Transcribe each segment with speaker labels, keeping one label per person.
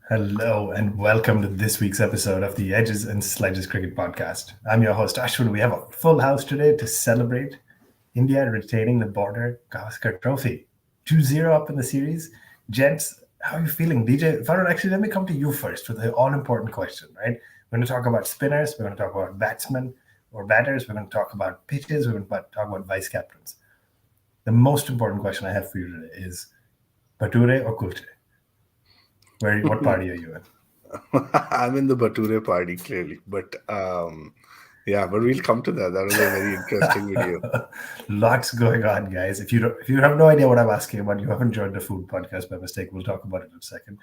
Speaker 1: Hello and welcome to this week's episode of the Edges and Sledges Cricket Podcast. I'm your host Ashwin. We have a full house today to celebrate India retaining the Border-Gavaskar Trophy. 2-0 up in the series. Gents, how are you feeling? DJ, Varun, actually, let me come to you first with the all-important question, right? We're going to talk about spinners, we're going to talk about batsmen or batters, we're going to talk about pitches, we're going to talk about vice captains. The most important question I have for you today is Bature or Kulche? What party are you in?
Speaker 2: I'm in the Bature party, clearly. But we'll come to that. That was a very interesting video.
Speaker 1: Lots going on, guys. If you have no idea what I'm asking about, you haven't joined the food podcast by mistake. We'll talk about it in a second.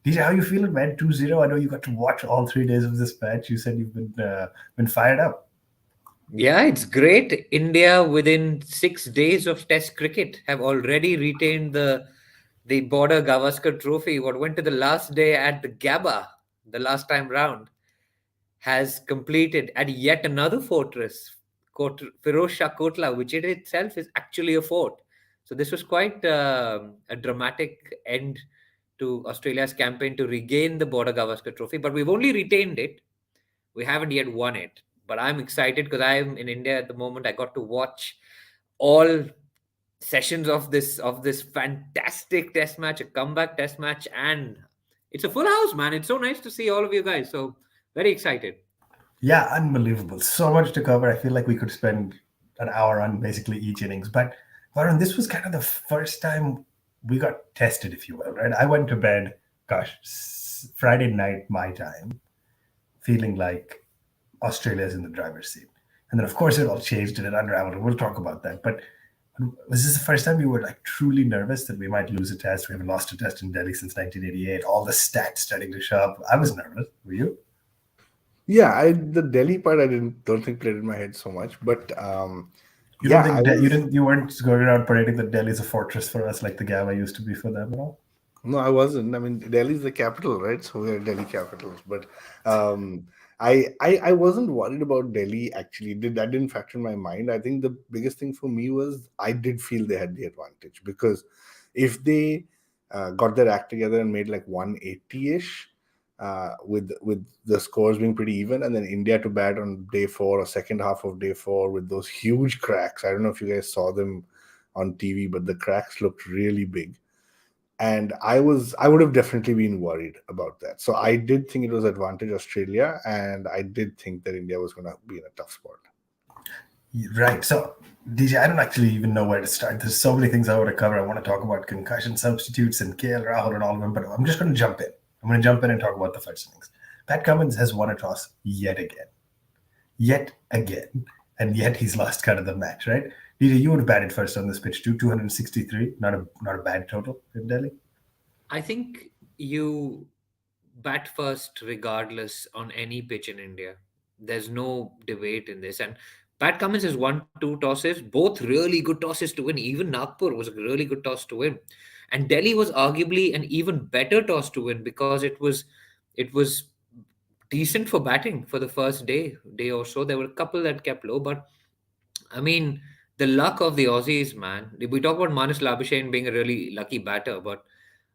Speaker 1: DJ, how you feeling, man? 2-0. I know you got to watch all 3 days of this match. You said you've been fired up.
Speaker 3: Yeah, it's great. India, within 6 days of Test cricket, have already retained the Border Gavaskar Trophy. What went to the last day at the Gabba, the last time round, has completed at yet another fortress, Firoz Shah Kotla, which it itself is actually a fort. So this was quite a dramatic end to Australia's campaign to regain the Border Gavaskar Trophy. But we've only retained it. We haven't yet won it, but I'm excited because I'm in India at the moment. I got to watch all sessions of this fantastic test match, a comeback test match, and it's a full house, man. It's so nice to see all of you guys. So very excited.
Speaker 1: Yeah, unbelievable. So much to cover. I feel like we could spend an hour on basically each innings. But Varun, this was kind of the first time we got tested, if you will, right? I went to bed, Friday night my time, feeling like Australia's in the driver's seat. And then, of course, it all changed and it unraveled. And we'll talk about that. But was this the first time you were like truly nervous that we might lose a test? We haven't lost a test in Delhi since 1988. All the stats starting to show up. I was nervous. Were you?
Speaker 2: Yeah, the Delhi part I don't think played in my head so much. But
Speaker 1: You don't
Speaker 2: yeah,
Speaker 1: think
Speaker 2: I was
Speaker 1: you weren't going around parading that Delhi's a fortress for us like the Gava used to be for them at all?
Speaker 2: no, I wasn't. I mean, Delhi's the capital, right? So we're Delhi capitals. But I wasn't worried about Delhi actually. That didn't factor in my mind. I think the biggest thing for me was I did feel they had the advantage because if they got their act together and made like 180-ish, with the scores being pretty even, and then India to bat on day four or second half of day four with those huge cracks. I don't know if you guys saw them on TV, but the cracks looked really big, and I would have definitely been worried about that. So I did think it was advantage Australia, and I did think that India was going to be in a tough spot.
Speaker 1: Right. So, DJ, I don't actually even know where to start. There's so many things I want to cover. I want to talk about concussion substitutes and KL Rahul and all of them, but I'm just going to jump in. I'm going to jump in and talk about the first innings. Pat Cummins has won a toss yet again, and yet he's lost kind of the match, right? DJ, you would have batted first on this pitch too, 263. Not a bad total in Delhi.
Speaker 3: I think you bat first regardless on any pitch in India. There's no debate in this. And Pat Cummins has won two tosses, both really good tosses to win. Even Nagpur was a really good toss to win. And Delhi was arguably an even better toss to win because it was decent for batting for the first day or so. There were a couple that kept low, but I mean, the luck of the Aussies, man. We talk about Manas Labuschagne being a really lucky batter, but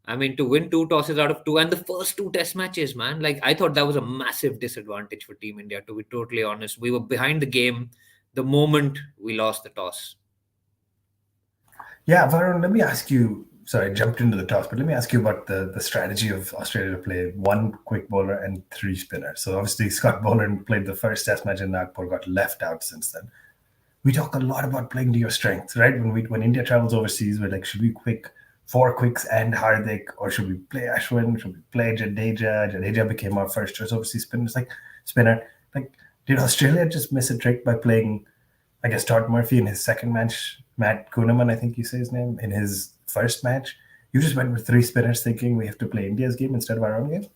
Speaker 3: I mean, to win two tosses out of two and the first two test matches, man, like I thought that was a massive disadvantage for Team India, to be totally honest. We were behind the game the moment we lost the toss.
Speaker 1: Yeah, Varun, let me ask you. Sorry, I jumped into the toss, but let me ask you about the strategy of Australia to play one quick bowler and three spinners. So obviously Scott Boland played the first Test match in Nagpur, got left out since then. We talk a lot about playing to your strengths, right? When India travels overseas, we're like, should we quick four quicks and Hardik, or should we play Ashwin? Should we play Jadeja? Jadeja became our first choice overseas spinner. Like, did Australia just miss a trick by playing, I guess, Todd Murphy in his second match, Matt Kuhneman, I think you say his name, in his first match? You just went with three spinners thinking we have to play India's game instead of our own game?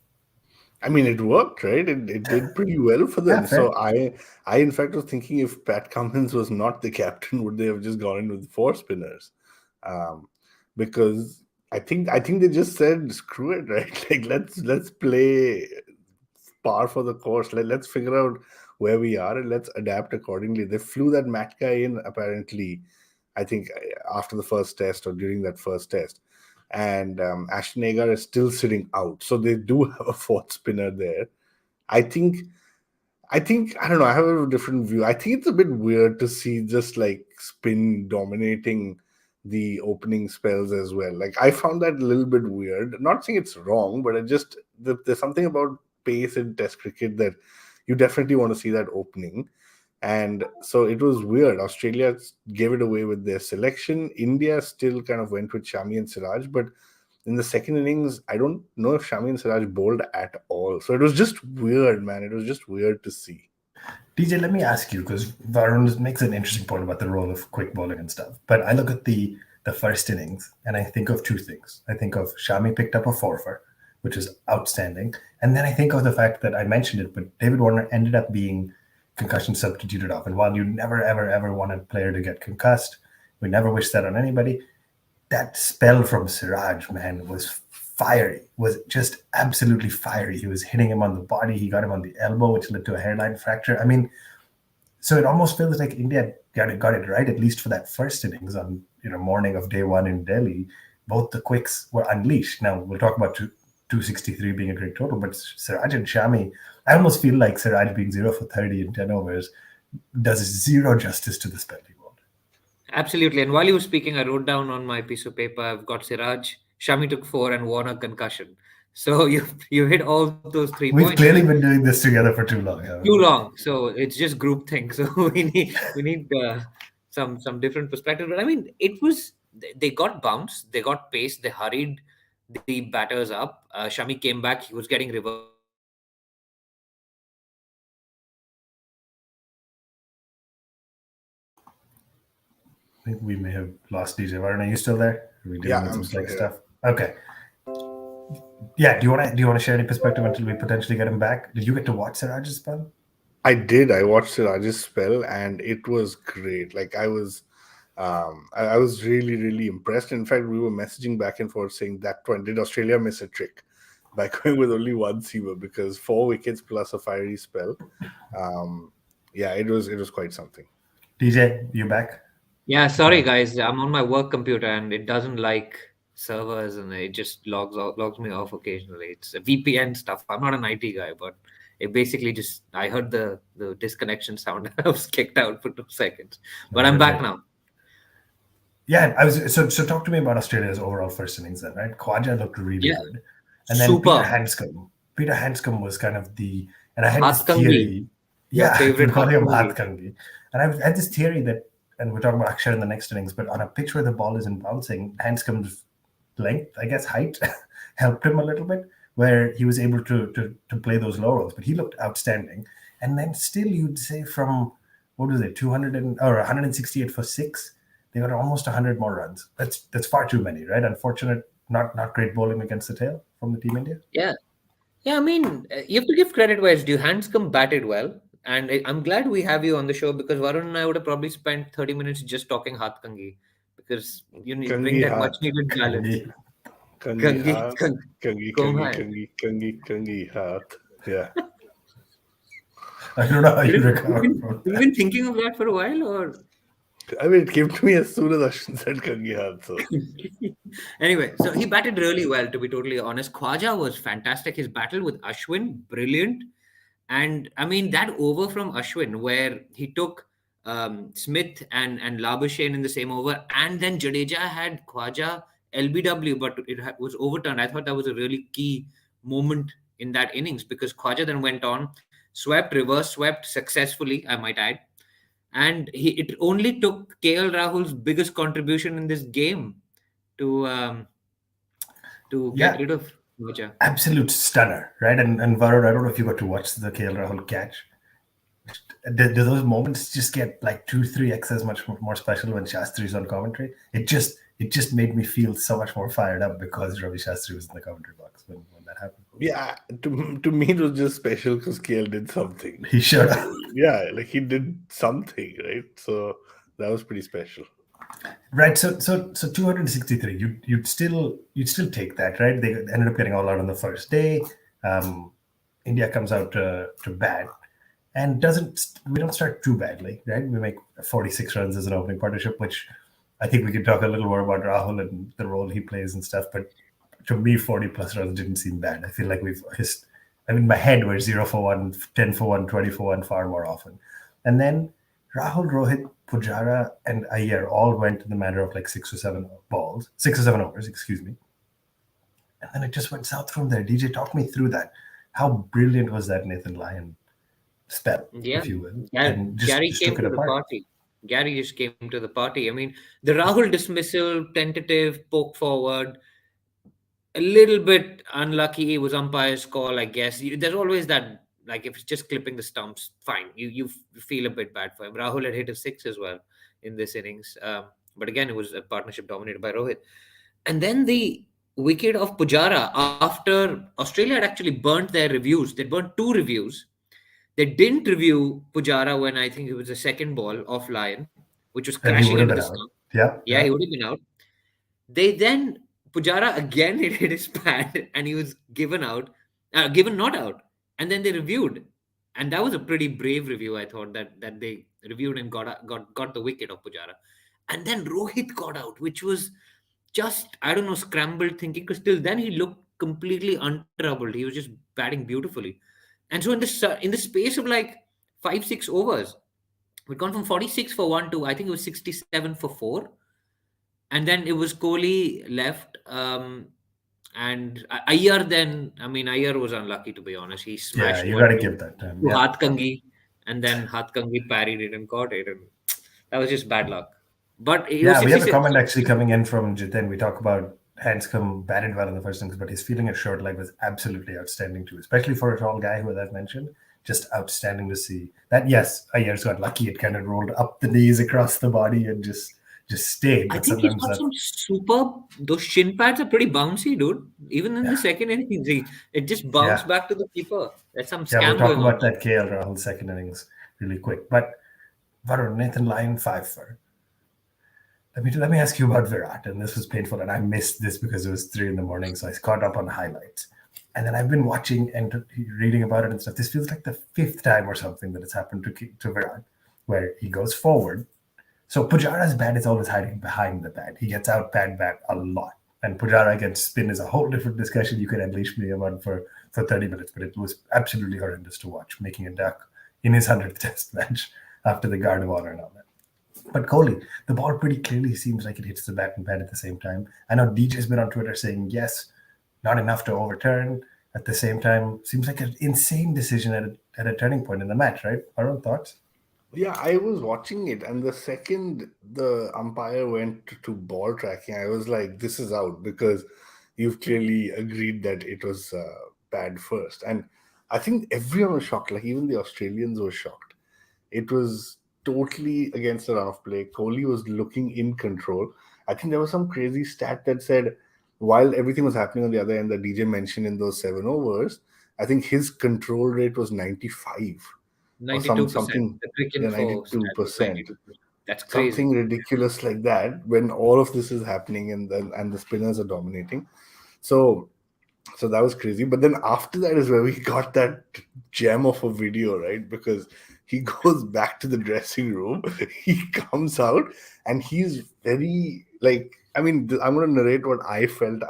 Speaker 2: I mean, it worked, right? It did pretty well for
Speaker 1: Yeah,
Speaker 2: them. So
Speaker 1: fair.
Speaker 2: I in fact was thinking if Pat Cummins was not the captain, would they have just gone in with four spinners? Um, because I think they just said screw it, right? Like let's play par for the course. Let's figure out where we are and let's adapt accordingly. They flew that Matt guy in apparently, I think after the first test or during that first test, and Ashton Agar is still sitting out. So they do have a fourth spinner there. I think I don't know. I have a different view. I think it's a bit weird to see just like spin dominating the opening spells as well. Like I found that a little bit weird. Not saying it's wrong, but there's something about pace in Test cricket that you definitely want to see that opening. And so it was weird. Australia gave it away with their selection. India still kind of went with Shami and Siraj, but in the second innings, I don't know if Shami and Siraj bowled at all. So it was just weird, man. It was just weird to see.
Speaker 1: DJ, let me ask you, because Varun makes an interesting point about the role of quick bowling and stuff. But I look at the first innings and I think of two things. I think of Shami picked up a four-for, which is outstanding. And then I think of the fact that I mentioned it, but David Warner ended up being concussion substituted off. And while you never, ever, ever want a player to get concussed, we never wish that on anybody. That spell from Siraj, man, was fiery, was just absolutely fiery. He was hitting him on the body. He got him on the elbow, which led to a hairline fracture. I mean, so it almost feels like India got it right, at least for that first innings on morning of day one in Delhi. Both the quicks were unleashed. Now, we'll talk about 263 being a great total, but Siraj and Shami, I almost feel like Siraj being 0 for 30 in 10 overs does zero justice to the spell he bowled.
Speaker 3: Absolutely. And while you were speaking, I wrote down on my piece of paper, I've got Siraj, Shami took 4, and Warner concussion. So you hit all those 3
Speaker 1: We've
Speaker 3: points.
Speaker 1: clearly been doing this together for too long.
Speaker 3: Too long. So it's just group thing. So we need some different perspective. But I mean, they got bounced, they got pace, they hurried the batters up. Shami came back, he was getting reversed.
Speaker 1: I think we may have lost DJ. Varun, are you still there? Are we dealing with some
Speaker 2: still
Speaker 1: tech
Speaker 2: here.
Speaker 1: stuff? Okay. Yeah. Do you want to share any perspective until we potentially get him back? Did you get to watch Siraj's spell?
Speaker 2: I did. I watched Siraj's spell, and it was great. Like I was really, really impressed. In fact, we were messaging back and forth saying that one, did Australia miss a trick by going with only one seamer, because 4 wickets plus a fiery spell. Yeah, it was quite something.
Speaker 1: DJ, you back?
Speaker 3: Yeah, sorry guys, I'm on my work computer and it doesn't like servers and it just logs me off occasionally. It's a VPN stuff. I'm not an IT guy, but it basically just I heard the disconnection sound. I was kicked out for 2 seconds, but I'm back now.
Speaker 1: Yeah, I was. So talk to me about Australia's overall first innings then, right? Khwaja looked really good, and then
Speaker 3: Super.
Speaker 1: Peter Handscomb was kind of and I had this
Speaker 3: Hatkangi.
Speaker 1: theory. Yeah,
Speaker 3: favorite
Speaker 1: we call him
Speaker 3: Hatkangi.
Speaker 1: Hatkangi, and I had this theory that, and we're talking about Axar in the next innings, but on a pitch where the ball isn't bouncing, Handscomb's length, I guess height, helped him a little bit, where he was able to play those low rolls. But he looked outstanding, and then still you'd say from what was it, 168 for 6. They got almost 100 more runs. That's far too many, right? Unfortunate, not great bowling against the tail from the Team India.
Speaker 3: Yeah. I mean, you have to give credit where it's due. Handscomb batted well, and I'm glad we have you on the show, because Varun and I would have probably spent 30 minutes just talking Hatkangi, because you need bring that much needed balance.
Speaker 2: Kangi Hath. Yeah.
Speaker 1: I don't know how you recover.
Speaker 3: You've been thinking of that for a while, or?
Speaker 2: I mean, it came to me as soon as Ashwin said Kangi Hath. So.
Speaker 3: Anyway, so he batted really well, to be totally honest. Khwaja was fantastic. His battle with Ashwin, brilliant. And I mean, that over from Ashwin, where he took Smith and Labuschagne in the same over, and then Jadeja had Khwaja LBW, but it was overturned. I thought that was a really key moment in that innings, because Khwaja then went on, reverse swept successfully, I might add. And it only took KL Rahul's biggest contribution in this game to get rid of Khwaja.
Speaker 1: Absolute stunner, right? And Varun, I don't know if you got to watch the KL Rahul catch. Do those moments just get like 2-3x much more special when Shastri's on commentary? It just made me feel so much more fired up because Ravi Shastri was in the commentary box when that happened.
Speaker 2: Yeah, to me it was just special because KL did something.
Speaker 1: He showed up.
Speaker 2: Yeah, like he did something, right? So that was pretty special.
Speaker 1: Right. So 263. You'd still take that, right? They ended up getting all out on the first day. India comes out to bat and we don't start too badly, right? We make 46 runs as an opening partnership, which I think we can talk a little more about Rahul and the role he plays and stuff. But to me, 40 plus runs didn't seem bad. I feel like in my head, we're 0 for 1, 10 for 1, 20 for 1 far more often. And then Rahul, Rohit, Pujara, and Iyer all went in the matter of like 6 or 7 overs, excuse me. And then it just went south from there. DJ, talk me through that. How brilliant was that Nathan Lyon spell, if you will? And
Speaker 3: Gary
Speaker 1: just
Speaker 3: came
Speaker 1: took it
Speaker 3: to the
Speaker 1: apart.
Speaker 3: party. Gary just came to the party. I mean, the Rahul dismissal, tentative, poke forward, a little bit unlucky. It was umpire's call, I guess. There's always that, like, if it's just clipping the stumps, fine. You feel a bit bad for him. Rahul had hit a 6 as well in this innings. But again, it was a partnership dominated by Rohit. And then the wicket of Pujara, after Australia had actually burnt their reviews. They burnt 2 reviews. They didn't review Pujara when I think it was the second ball of Lyon, which was
Speaker 1: And he
Speaker 3: crashing
Speaker 1: would have
Speaker 3: into
Speaker 1: been
Speaker 3: the
Speaker 1: out.
Speaker 3: stump.
Speaker 1: Yeah.
Speaker 3: He would have been out. They then, Pujara again hit his pad and he was given not out. And then they reviewed. And that was a pretty brave review, I thought, that they reviewed and got the wicket of Pujara. And then Rohit got out, which was just, I don't know, scrambled thinking, because till then he looked completely untroubled. He was just batting beautifully. And so in the space of like 5-6 overs, we'd gone from 46 for 1 to I think it was 67 for 4. And then it was Kohli left. And Iyer Iyer was unlucky, to be honest. He smashed
Speaker 1: you
Speaker 3: one
Speaker 1: got to
Speaker 3: to
Speaker 1: give that time.
Speaker 3: Hatkangi, and then Hatkangi parried it and caught it. And that was just bad luck. But it was
Speaker 1: we have a
Speaker 3: 66.
Speaker 1: comment actually coming in from Jitin. We talk about Hanscom batted well in the first innings, but his feeling at short leg was absolutely outstanding too, especially for a tall guy who, as I've mentioned, just outstanding to see. That, yes, Ayer's got lucky. It kind of rolled up the knees across the body and just stayed.
Speaker 3: I
Speaker 1: But
Speaker 3: think he's
Speaker 1: sometimes
Speaker 3: got some superb. Those shin pads are pretty bouncy, dude. Even in the second innings, it just bounced back to the keeper. There's some scam
Speaker 1: we'll talk
Speaker 3: going
Speaker 1: about
Speaker 3: on.
Speaker 1: that KL Rahul second innings really quick. But Varun, Nathan Lyon 5 for. Let me ask you about Virat, and this was painful, and I missed this because it was 3 a.m, so I caught up on highlights. And then I've been watching and reading about it and stuff. This feels like the 5th time or something that it's happened to Virat, where he goes forward. So Pujara's bat is always hiding behind the bat. He gets out bat a lot. And Pujara against spin is a whole different discussion you can unleash me on for 30 minutes, but it was absolutely horrendous to watch, making a duck in his 100th test match after the Guard of Honor and all that. But Kohli, the ball pretty clearly seems like it hits the bat and pad at the same time. I know DJ's been on Twitter saying, yes, not enough to overturn. At the same time, seems like an insane decision at a turning point in the match, right? Our own thoughts?
Speaker 2: Yeah, I was watching it, and the second the umpire went to ball tracking, I was like, this is out, because you've clearly agreed that it was bad first. And I think everyone was shocked, like even the Australians were shocked. It was totally against the run of play. Kohli was looking in control. I think there was some crazy stat that said, while everything was happening on the other end that DJ mentioned in those 7 overs, I think his control rate was 95.
Speaker 3: 92%.
Speaker 2: Something,
Speaker 3: The
Speaker 2: 92%.
Speaker 3: That's crazy.
Speaker 2: Something ridiculous like that when all of this is happening and the spinners are dominating. So that was crazy. But then after that is where we got that gem of a video, right? Because he goes back to the dressing room, he comes out, and he's very I'm going to narrate what I felt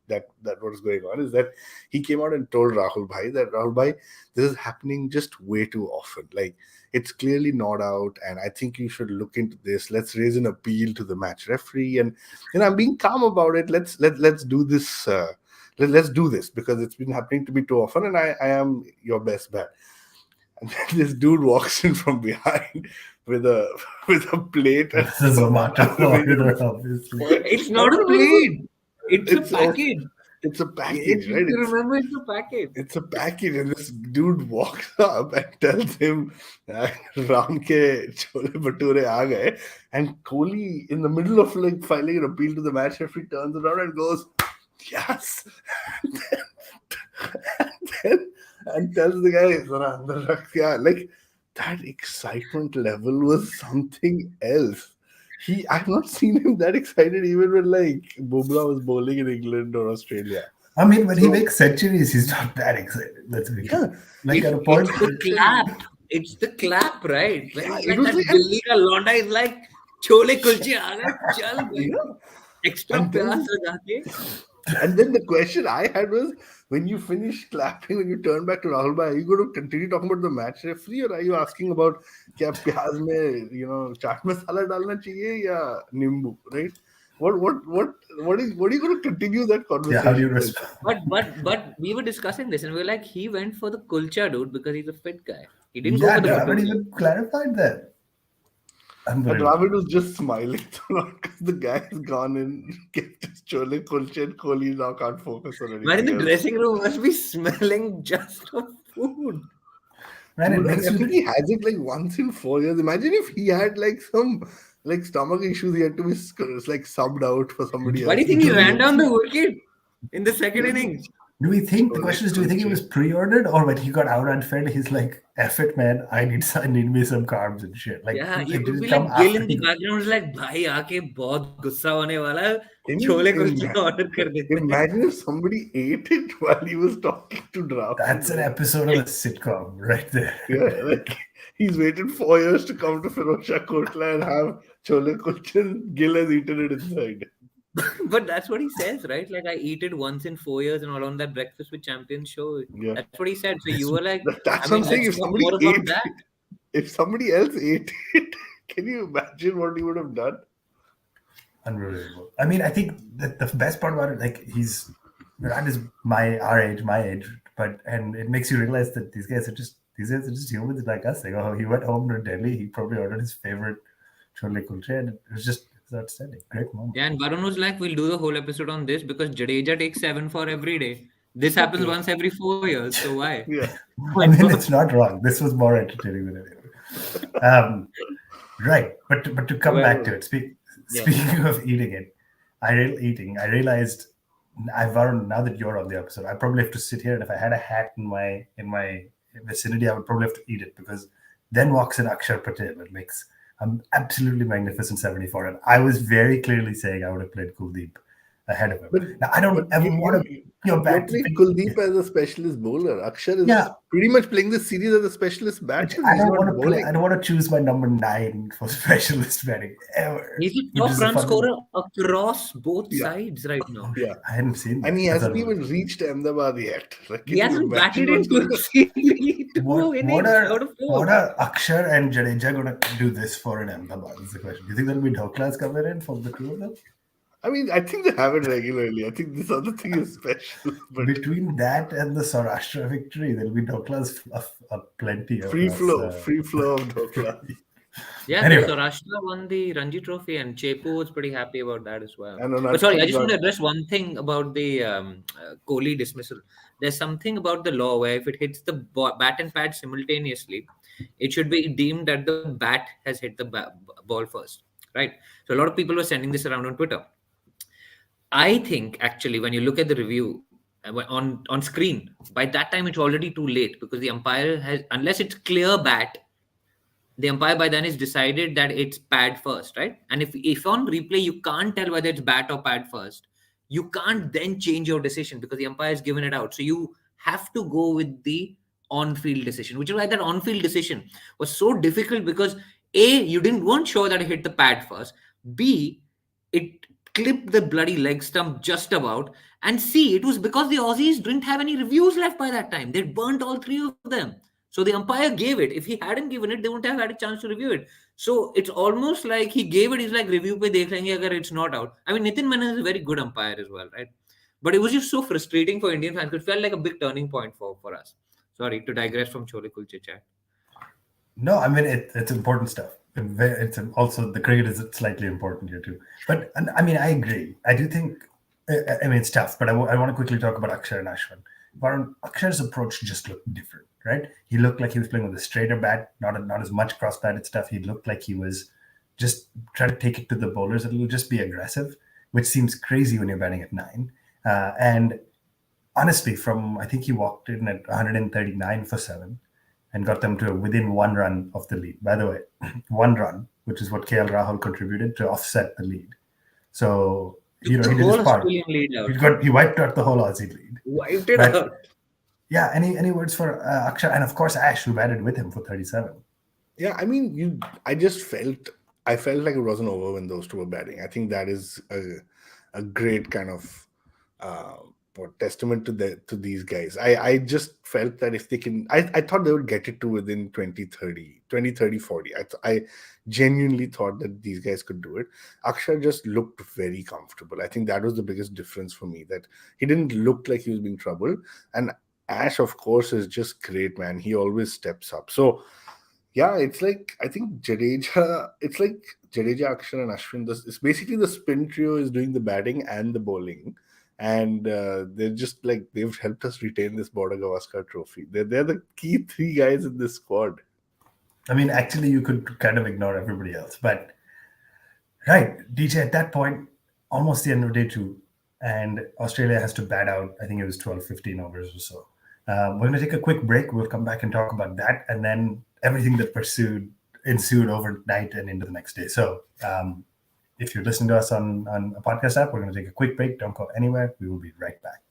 Speaker 2: that was going on, is that he came out and told Rahul Bhai, this is happening just way too often. Like, it's clearly not out, and I think you should look into this. Let's raise an appeal to the match referee, and I'm being calm about it. Let's do this. Let's do this, because it's been happening to me too often, and I am your best bet. And then this dude walks in from behind with a plate.
Speaker 1: This is a matter order, obviously.
Speaker 3: It's not a plate. It's a package.
Speaker 2: It's a package, right?
Speaker 3: Remember, it's a package.
Speaker 2: It's a package, and this dude walks up and tells him, "Ram ke chole bhature aa gaye." And Kohli, in the middle of filing an appeal to the match referee, turns around and goes, "Yes," and tells the guy, "Zara andar rakh kya." Like, that excitement level was something else. I've not seen him that excited even when Bumrah was bowling in England or Australia.
Speaker 1: I mean, when he makes centuries, he's not that excited. Let's be clear. At a point,
Speaker 3: it's the clap. It's the clap, right?
Speaker 2: Yeah,
Speaker 3: It's like that Dilli ka Londa is like, chole kulche आ गए, चल भाई, extra
Speaker 2: And then,
Speaker 3: प्याज लगा के.
Speaker 2: and then the question I had was, when you finish clapping, when you turn back to Rahul Bhai, are you going to continue talking about the match referee, or are you asking about kya pyaz mein, chaat masala dalna chahiye ya nimbu, right? What are you going to continue that
Speaker 1: Yeah, how do you
Speaker 2: conversation with?
Speaker 1: respond?
Speaker 3: But we were discussing this and we were like, he went for the kulcha dude because he's a fit guy. He didn't go
Speaker 1: Yeah,
Speaker 3: for the
Speaker 1: Dravid
Speaker 3: bhatura.
Speaker 1: even clarified that.
Speaker 2: And
Speaker 1: Unbelievable.
Speaker 2: Dravid was just smiling because the guy has gone and kept his chole kulche, and Kohli now can't focus on
Speaker 3: Man in
Speaker 2: anything
Speaker 3: the
Speaker 2: else.
Speaker 3: dressing room must be smelling just of food.
Speaker 1: Man, it
Speaker 2: Dude,
Speaker 1: makes
Speaker 2: I
Speaker 1: you.
Speaker 2: think he has it like once in 4 years. Imagine if he had like some like stomach issues, he had to be like subbed out for somebody
Speaker 3: Why
Speaker 2: else.
Speaker 3: do you think he ran down the wicket in the second innings?
Speaker 1: Do we think the
Speaker 2: Chole
Speaker 1: question is? Do we think it
Speaker 2: kulche.
Speaker 1: was pre-ordered, or when he got out unfed, he's like, "F it, man! I need me some carbs and shit." Like,
Speaker 3: Yeah,
Speaker 1: like
Speaker 3: it
Speaker 1: did
Speaker 3: would
Speaker 1: it
Speaker 3: be
Speaker 1: come
Speaker 3: like Gill
Speaker 1: after
Speaker 3: in the
Speaker 1: he?
Speaker 3: background. It's like, भाई आके बहुत गुस्सा होने वाला है,
Speaker 2: Can you
Speaker 3: chole kulche order कर देते हैं.
Speaker 2: imagine if somebody ate it while he was talking to Dravid?
Speaker 1: That's an episode of a sitcom right there.
Speaker 2: Yeah, like he's waited 4 years to come to Firozshah Kotla and have chole kulche, and Gill has eaten it inside.
Speaker 3: But that's what he says, right? Like, I eat it once in 4 years and all on that Breakfast with Champions show.
Speaker 2: Yeah.
Speaker 3: That's what he said. So you were like,
Speaker 2: That's
Speaker 3: I
Speaker 2: what
Speaker 3: mean,
Speaker 2: I'm saying.
Speaker 3: let's
Speaker 2: If
Speaker 3: talk
Speaker 2: somebody
Speaker 3: more about
Speaker 2: ate
Speaker 3: that.
Speaker 2: it, if somebody else ate it, can you imagine what he would have done?
Speaker 1: Unbelievable. I mean, I think that the best part about it, like Virat is our age, and it makes you realize that these guys are just humans like us. Like, oh, he went home to Delhi, he probably ordered his favorite chole kulche, and it was outstanding. Great moment.
Speaker 3: Yeah, and Varun was like, we'll do the whole episode on this because Jadeja takes 7 for every day. This happens once every 4 years. So why?
Speaker 2: Yeah.
Speaker 1: I mean, it's not wrong. This was more entertaining than anything. Right, but to come back to it, speaking of eating it, I realized now that you're on the episode, I probably have to sit here, and if I had a hat in my vicinity, I would probably have to eat it, because then walks in Axar Patel and makes an absolutely magnificent 74, and I was very clearly saying I would have played Kuldeep ahead of him. Now, I don't ever want to.
Speaker 2: You're playing Kuldeep as a specialist bowler. Akshar is pretty much playing this series as a specialist batsman.
Speaker 1: I don't want to choose my number 9 for specialist batting ever.
Speaker 3: He's a top run scorer across both sides right now.
Speaker 2: Yeah,
Speaker 1: I hadn't seen that.
Speaker 2: And he hasn't even reached Ahmedabad yet. Like,
Speaker 3: he hasn't batted in 2 innings out of 4.
Speaker 1: What are Axar and Jadeja going to do this for in Ahmedabad? Is the question. Do you think there'll be Dhoklas coming in from the two of them?
Speaker 2: I mean, I think they have it regularly. I think this other thing is special. But
Speaker 1: between that and the Saurashtra victory, there'll be Dhoklas plenty.
Speaker 2: Free flow of Dhokla.
Speaker 3: Yeah,
Speaker 1: anyway.
Speaker 3: Saurashtra won the Ranji Trophy, and Chepu was pretty happy about that as well. But sorry, I just want to address one thing about the Kohli dismissal. There's something about the law where if it hits the bat and pad simultaneously, it should be deemed that the bat has hit the ball first, right? So a lot of people were sending this around on Twitter. I think actually when you look at the review on screen, by that time it's already too late, because the umpire has, unless it's clear bat, the umpire by then has decided that it's pad first, right? And if on replay you can't tell whether it's bat or pad first, you can't then change your decision because the umpire has given it out. So you have to go with the on-field decision, which is why that on-field decision was so difficult, because A, you weren't sure that it hit the pad first. B, it clipped the bloody leg stump just about. And C, it was because the Aussies didn't have any reviews left by that time. They'd burnt all 3 of them. So the umpire gave it. If he hadn't given it, they wouldn't have had a chance to review it. So it's almost like he gave it. He's like, review pe dekh lenge agar it's not out. I mean, Nitin Menon is a very good umpire as well, right? But it was just so frustrating for Indian fans. It felt like a big turning point for us. Sorry to digress from Chole Kulche chat.
Speaker 1: No, I mean, it's important stuff. It's also, the cricket is slightly important here too. But I mean, I agree. I do think, I mean, it's tough, but I want to quickly talk about Axar and Ashwin. Varun, Akshar's approach just looked different, right? He looked like he was playing with a straighter bat, not as much cross-batted stuff. He looked like he was just trying to take it to the bowlers. It'll just be aggressive, which seems crazy when you're batting at 9. And honestly, I think he walked in at 139 for 7 and got them to within 1 run of the lead. By the way, 1 run, which is what KL Rahul contributed to offset the lead. So, he did his part. He wiped out the whole Aussie lead.
Speaker 3: Wiped it out.
Speaker 1: Yeah, any words for Axar? And of course, Ash, who batted with him for 37.
Speaker 2: Yeah, I mean, I just felt I felt like it wasn't over when those two were batting. I think that is a great kind of testament to these guys. I just felt that if they can, I thought they would get it to within 40. I genuinely thought that these guys could do it. Axar just looked very comfortable. I think that was the biggest difference for me, that he didn't look like he was being troubled. And Ash, of course, is just great, man. He always steps up. So yeah, it's like, I think Jadeja, it's like Jadeja, Axar, and Ashwin. It's basically the spin trio is doing the batting and the bowling. And they're just like, they've helped us retain this Border-Gavaskar trophy. They're the key three guys in this squad.
Speaker 1: I mean, actually, you could kind of ignore everybody else. But, right, DJ, at that point, almost the end of day 2, and Australia has to bat out, I think it was 12, 15 overs or so. We're going to take a quick break. We'll come back and talk about that, and then everything that ensued overnight and into the next day. So if you're listening to us on a podcast app, we're going to take a quick break. Don't go anywhere. We will be right back.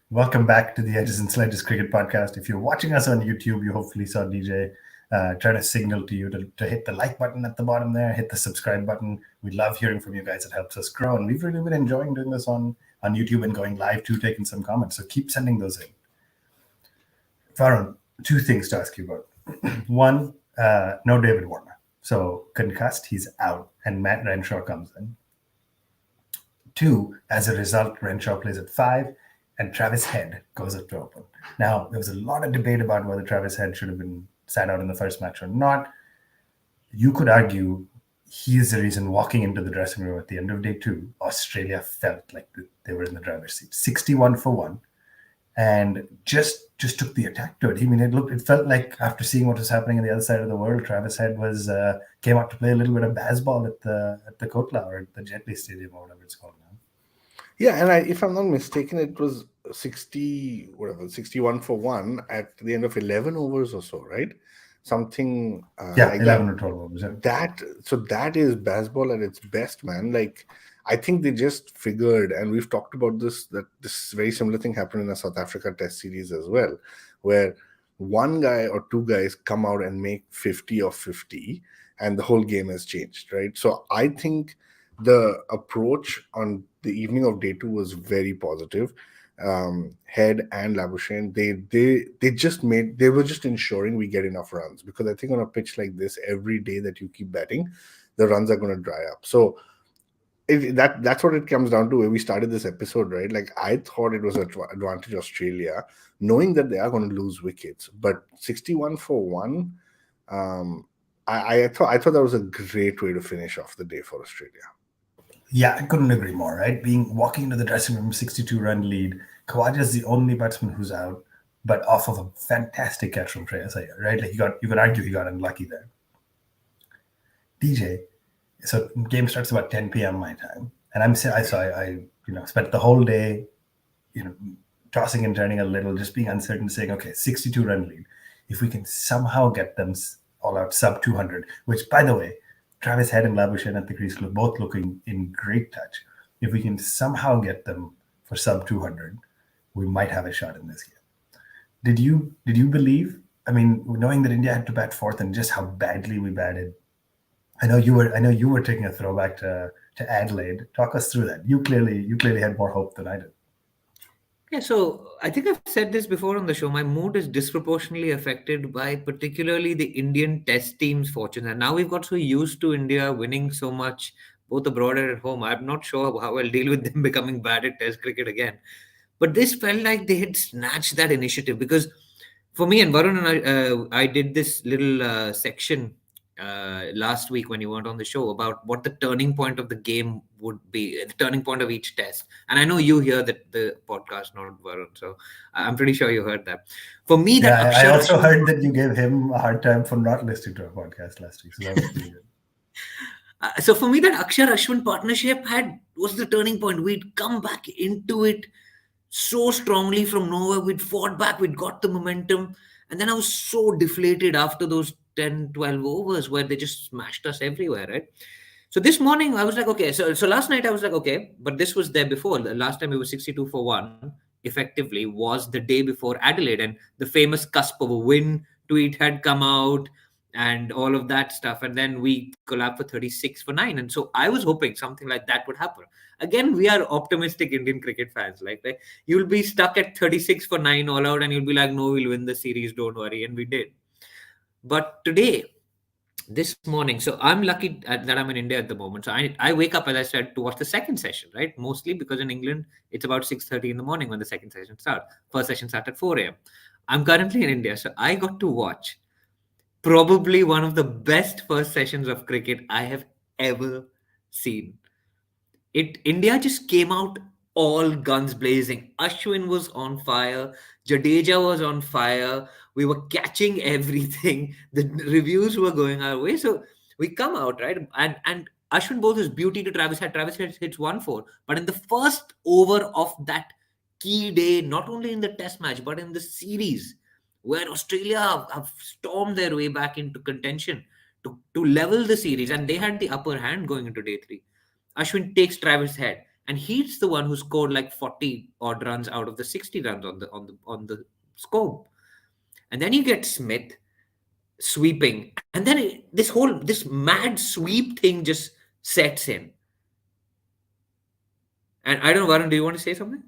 Speaker 1: Welcome back to the Edges and Sledges Cricket Podcast. If you're watching us on YouTube, you hopefully saw DJ trying to signal to you to hit the like button at the bottom there, hit the subscribe button. We love hearing from you guys. It helps us grow. And we've really been enjoying doing this on YouTube and going live too, taking some comments. So keep sending those in. Varun, 2 things to ask you about. One, no David Warner. So concussed, he's out, and Matt Renshaw comes in. 2, as a result, Renshaw plays at 5, and Travis Head goes up to open. Now, there was a lot of debate about whether Travis Head should have been sat out in the first match or not. You could argue he is the reason, walking into the dressing room at the end of day 2, Australia felt like they were in the driver's seat. 61 for 1. And just took the attack to it. I mean, it felt like, after seeing what was happening on the other side of the world, Travis Head came out to play a little bit of baseball at the Kotla, or the Jetley Stadium, or whatever it's called now.
Speaker 2: Yeah, and if I'm not mistaken, it was 61 for 1 at the end of 11 overs or so, right? Something like
Speaker 1: 11 or 12 overs. Yeah.
Speaker 2: That is baseball at its best, man. Like, I think they just figured, and we've talked about this, that this very similar thing happened in the South Africa Test series as well, where one guy or 2 guys come out and make 50 or 50, and the whole game has changed, right? So I think the approach on the evening of day 2 was very positive. Head and Labuschagne, they were just ensuring we get enough runs, because I think on a pitch like this, every day that you keep batting, the runs are going to dry up. So that's what it comes down to, where we started this episode, right? Like, I thought it was an advantage Australia, knowing that they are going to lose wickets. But 61 for 1, I thought that was a great way to finish off the day for Australia.
Speaker 1: Yeah, I couldn't agree more, right? Walking into the dressing room, 62-run lead. Khawaja is the only batsman who's out, but off of a fantastic catch from Shreyas Iyer, right? Like, you can argue he got unlucky there. DJ, so game starts about 10 p.m. my time, and I spent the whole day, tossing and turning a little, just being uncertain, saying, okay, 62-run lead. If we can somehow get them all out sub 200, which, by the way, Travis Head and Labuschagne at the crease were both looking in great touch. If we can somehow get them for sub 200, we might have a shot in this game. Did you believe? I mean, knowing that India had to bat 4th and just how badly we batted. I know you were taking a throwback to Adelaide. Talk us through that. You clearly had more hope than I did.
Speaker 3: Yeah, so I think I've said this before on the show. My mood is disproportionately affected by particularly the Indian Test team's fortunes. And now we've got so used to India winning so much, both abroad and at home. I'm not sure how I'll deal with them becoming bad at Test cricket again. But this felt like they had snatched that initiative, because for me and Varun and I did this little section last week when you weren't on the show about what the turning point of the game would be, the turning point of each test. And I know you hear the podcast, not Varun, so I'm pretty sure you heard that. For me, that
Speaker 1: I also heard that you gave him a hard time for not listening to a podcast last week. So that was pretty good.
Speaker 3: So for me, that Axar Ashwin partnership was the turning point. We'd come back into it so strongly from nowhere. We'd fought back, we'd got the momentum, and then I was so deflated after those 10, 12 overs where they just smashed us everywhere, right? So this morning I was like, okay, so last night I was like, okay, but this was there before. The last time it was 62 for 1, effectively, was the day before Adelaide, and the famous cusp of a win tweet had come out. and all of that stuff. And then we collapsed for 36 for 9. And so I was hoping something like that would happen. Again, we are optimistic Indian cricket fans. Like you'll be stuck at 36 for 9 all out and you'll be like, no, we'll win the series, don't worry. And we did. But today, this morning, so I'm lucky that I'm in India at the moment. So I wake up, as I said, to watch the second session, right? Mostly because in England, it's about 6:30 in the morning when the second session starts. First session starts at 4 a.m. I'm currently in India, so I got to watch probably one of the best first sessions of cricket I have ever seen. India just came out all guns blazing. Ashwin was on fire, Jadeja was on fire. We were catching everything. The reviews were going our way. So we come out, right? And Ashwin bowls his beauty to Travis Head. Travis Head hits 1-4. But in the first over of that key day, not only in the test match, but in the series, where Australia have stormed their way back into contention to level the series, and they had the upper hand going into day three. Ashwin takes Travis Head, and he's the one who scored like 40 odd runs out of the 60 runs on the scope. And then you get Smith sweeping, and then this mad sweep thing just sets in. And I don't know, Varun, do you want to say something?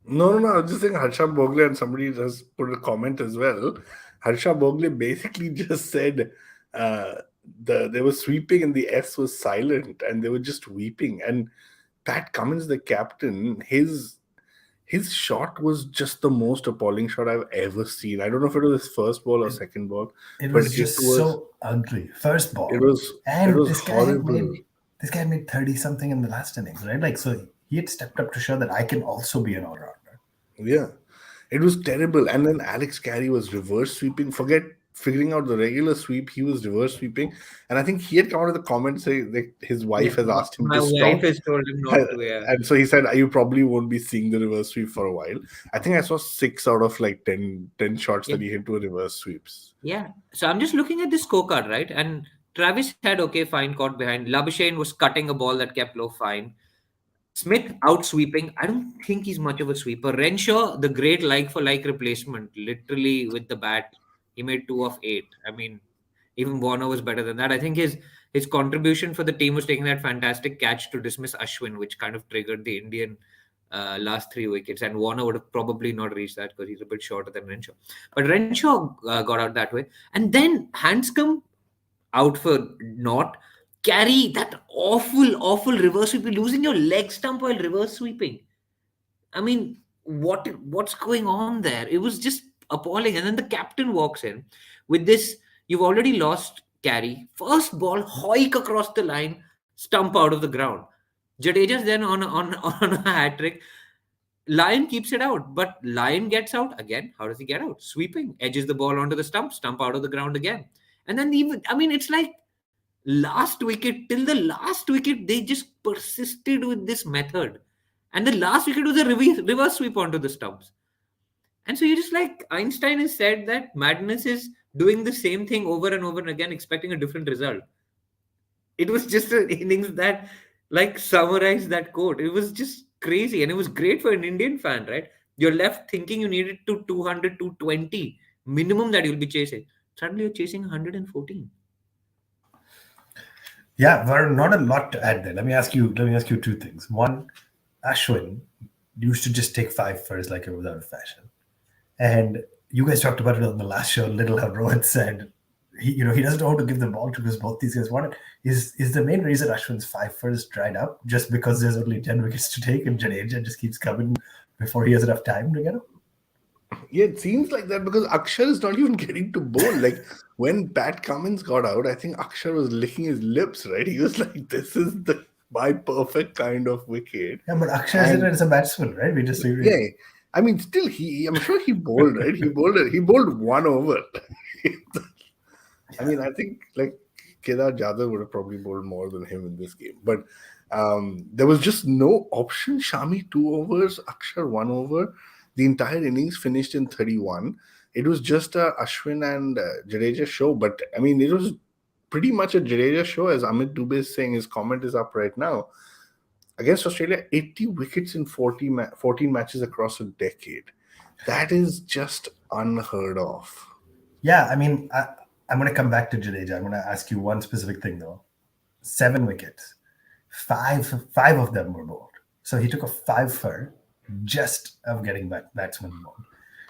Speaker 2: No. I was just saying Harsha Bhogle, and somebody just put a comment as well. Harsha Bhogle basically just said they were sweeping and the S was silent and they were just weeping. And Pat Cummins, the captain, his shot was just the most appalling shot I've ever seen. I don't know if it was his first ball or second ball.
Speaker 1: It was just so ugly. First ball.
Speaker 2: It was horrible.
Speaker 1: This guy made 30 something in the last innings, right? Like, so he had stepped up to show that I can also be an all-rounder.
Speaker 2: Yeah. It was terrible. And then Alex Carey was reverse sweeping. Forget figuring out the regular sweep, he was reverse sweeping. And I think he had come out of the comments saying that his wife has asked him to stop.
Speaker 3: My wife has told him not to, yeah.
Speaker 2: And so he said, you probably won't be seeing the reverse sweep for a while. I think I saw 6 out of like 10 shots that he hit to reverse sweeps.
Speaker 3: Yeah. So I'm just looking at the scorecard, right? And Travis had, okay, fine, caught behind. Labuschagne was cutting a ball that kept low, fine. Smith out sweeping. I don't think he's much of a sweeper. Renshaw, the great like-for-like replacement, literally with the bat, he made 2 of 8. I mean, even Warner was better than that. I think his contribution for the team was taking that fantastic catch to dismiss Ashwin, which kind of triggered the Indian last 3 wickets. And Warner would have probably not reached that because he's a bit shorter than Renshaw. But Renshaw got out that way. And then Hanscom out for naught. Carry that awful reverse sweep. You're losing your leg stump while reverse sweeping. I mean, what's going on there? It was just appalling. And then the captain walks in with this. You've already lost Carry. First ball, hoik across the line, stump out of the ground. Jadeja's then on a hat trick. Lyon keeps it out, but Lyon gets out again. How does he get out? Sweeping, edges the ball onto the stump out of the ground again. And then it's like till the last wicket, they just persisted with this method. And the last wicket was a reverse sweep onto the stumps. And so you just like Einstein has said that madness is doing the same thing over and over and again, expecting a different result. It was just an innings that like summarized that quote. It was just crazy. And it was great for an Indian fan, right? You're left thinking you needed to 200, 220 minimum that you'll be chasing. Suddenly you're chasing 114.
Speaker 1: Yeah, Varun, not a lot to add there. Let me ask you 2 things. One, Ashwin used to just take 5 first like it was out of fashion. And you guys talked about it on the last show, Little how Rohit said he doesn't know how to give the ball to because both these guys want it. Is the main reason Ashwin's 5 first dried up just because there's only 10 wickets to take and Jadeja just keeps coming before he has enough time to get him?
Speaker 2: Yeah, it seems like that because Axar is not even getting to bowl. Like when Pat Cummins got out, I think Axar was licking his lips, right? He was like, "This is my perfect kind of wicket."
Speaker 1: Yeah, but Axar is as a batsman, right? We just
Speaker 2: yeah. I mean, still I'm sure he bowled, right? He bowled 1 over. I mean, I think like Kedar Jadhav would have probably bowled more than him in this game, but there was just no option. Shami 2 overs, Axar 1 over. The entire innings finished in 31. It was just a Ashwin and Jadeja show. But, I mean, it was pretty much a Jadeja show, as Amit Dubey is saying. His comment is up right now. Against Australia, 80 wickets in 14 matches across a decade. That is just unheard of.
Speaker 1: Yeah, I mean, I'm going to come back to Jadeja. I'm going to ask you one specific thing though. 7 wickets, five of them were bowled. So he took a 5 for just of getting batsmen bowled.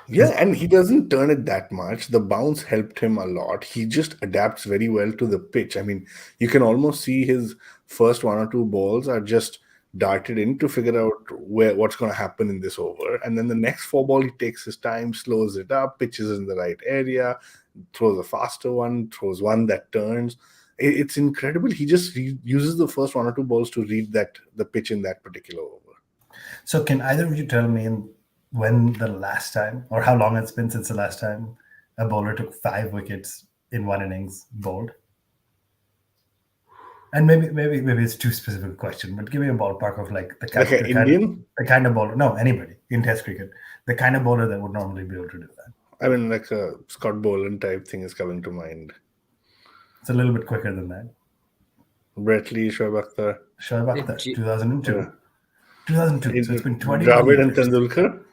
Speaker 2: Yeah, and he doesn't turn it that much. The bounce helped him a lot. He just adapts very well to the pitch. I mean, you can almost see his first 1 or 2 balls are just darted in to figure out what's going to happen in this over. And then the next 4 ball, he takes his time, slows it up, pitches in the right area, throws a faster one, throws one that turns. It's incredible. He just uses the first 1 or 2 balls to read the pitch in that particular over.
Speaker 1: So can either of you tell me when the last time, or how long it's been since the last time a bowler took 5 wickets in one innings bowled? And maybe it's too specific a question, but give me a ballpark of like the kind of bowler. No, anybody in Test cricket, the kind of bowler that would normally be able to do that.
Speaker 2: I mean, like a Scott Boland type thing is coming to mind.
Speaker 1: It's a little bit quicker than that.
Speaker 2: Brett Lee, Shoaib Akhtar.
Speaker 1: 2002. Yeah. 2002. So it's been 20
Speaker 2: Dravid
Speaker 1: years.
Speaker 2: and Tendulkar.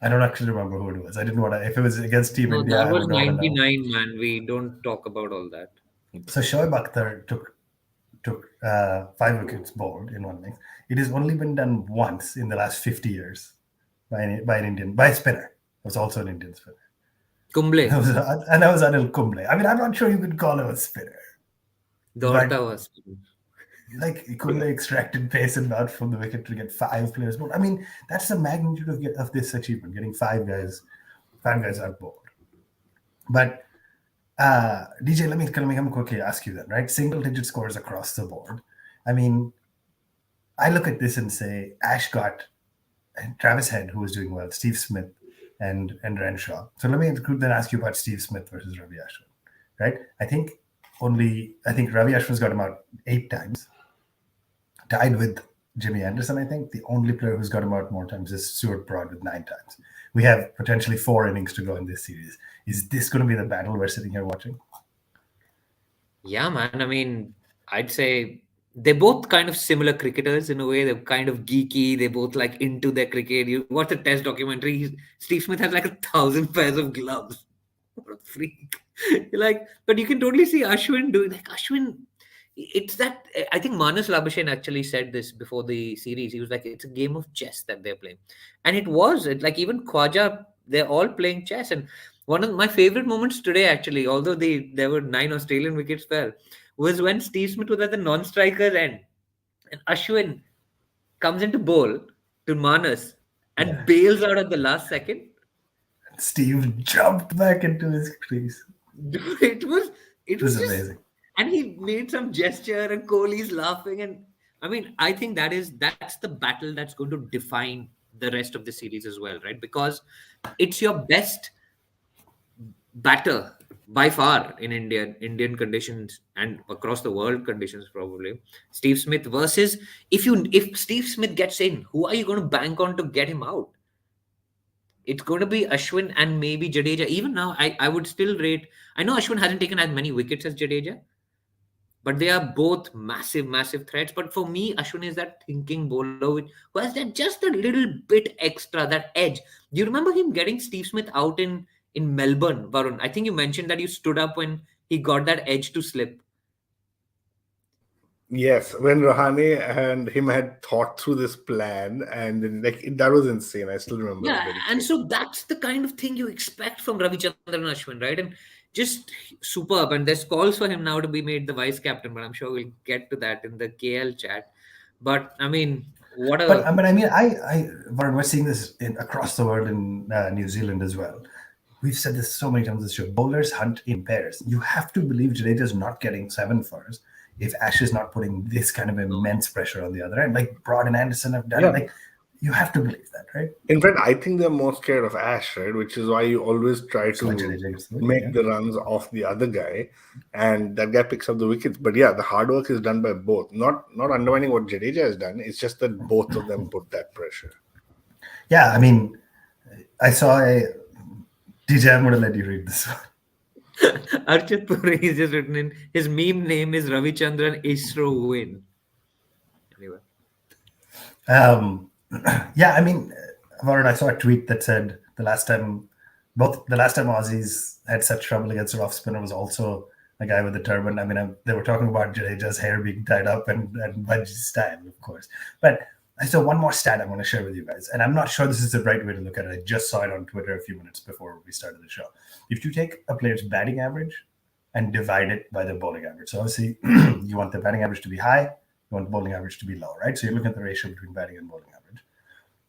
Speaker 1: I don't actually remember who it was. I didn't want to. If it was against Team India,
Speaker 3: that was 99, man. We don't talk about all that.
Speaker 1: So Shoaib Akhtar took 5 wickets bowled in one innings. It has only been done once in the last 50 years by a spinner. It was also an Indian spinner.
Speaker 3: Kumble.
Speaker 1: And that was Anil Kumble. I mean, I'm not sure you could call him a spinner.
Speaker 3: Dorta was spinner.
Speaker 1: Like Kumble extracted pace and not from the wicket to get 5 players bowled. I mean, that's the magnitude of this achievement, getting 5 guys out bowled. But DJ, let me come quickly ask you then, right? Single-digit scores across the board. I mean, I look at this and say Ash got Travis Head, who was doing well, Steve Smith, and Renshaw. So let me then ask you about Steve Smith versus Ravi Ashwin, right? I think Ravi Ashwin's got him out 8 times, tied with Jimmy Anderson. I think the only player who's got him out more times is Stuart Broad with 9 times. We have potentially 4 innings to go in this series. Is this going to be the battle we're sitting here watching?
Speaker 3: Yeah, man. I mean, I'd say they're both kind of similar cricketers in a way. They're kind of geeky. They're both like into their cricket. You watch the Test documentary. Steve Smith has like 1,000 pairs of gloves. What a freak! But you can totally see Ashwin doing Ashwin. It's that I think Manas Labuschagne actually said this before the series. He was like, it's a game of chess that they're playing, and it was. Like even Khwaja, they're all playing chess. And one of my favorite moments today, actually, although there were 9 Australian wickets fell, was when Steve Smith was at the non-striker end, and Ashwin comes into bowl to Manas and bails out at the last second.
Speaker 1: Steve jumped back into his crease.
Speaker 3: It was just
Speaker 1: amazing.
Speaker 3: And he made some gesture, and Kohli's laughing. And I mean, I think that's the battle that's going to define the rest of the series as well, right? Because it's your best batter by far in Indian conditions and across the world conditions, probably. Steve Smith versus if Steve Smith gets in, who are you going to bank on to get him out? It's going to be Ashwin and maybe Jadeja. Even now, I would still rate. I know Ashwin hasn't taken as many wickets as Jadeja, but they are both massive, massive threats. But for me, Ashwin is that thinking bowler who has that just a little bit extra, that edge. Do you remember him getting Steve Smith out in Melbourne, Varun? I think you mentioned that you stood up when he got that edge to slip.
Speaker 2: Yes, when Rahane and him had thought through this plan, and that was insane. I still remember.
Speaker 3: Yeah, and so that's the kind of thing you expect from Ravichandran Ashwin, right? And just superb. And there's calls for him now to be made the vice captain, but I'm sure we'll get to that in the KL chat. But I mean,
Speaker 1: we're seeing this across the world in New Zealand as well. We've said this so many times on this show. Bowlers hunt in pairs. You have to believe Jadeja is not getting 7 fours if Ash is not putting this kind of immense pressure on the other end. Like Broad and Anderson have done. Like, you have to believe that, right?
Speaker 2: In fact, I think they're more scared of Ash, right? Which is why you always try to make the runs off the other guy, and that guy picks up the wickets. But yeah, the hard work is done by both. Not undermining what Jadeja has done. It's just that both of them put that pressure.
Speaker 1: Yeah, I mean, I saw DJ, I'm going to let you read this one.
Speaker 3: Archit Puri is just written in. His meme name is Ravichandran ISRO win. Anyway.
Speaker 1: Yeah, I mean, Varun, I saw a tweet that said the last time Aussies had such trouble against an off spinner was also a guy with a turban. I mean, they were talking about Jadeja's hair being tied up and Bungie's style, of course. But I saw one more stat I want to share with you guys, and I'm not sure this is the right way to look at it. I just saw it on Twitter a few minutes before we started the show. If you take a player's batting average and divide it by their bowling average, so obviously you want the batting average to be high, you want the bowling average to be low, right? So you're looking at the ratio between batting and bowling average.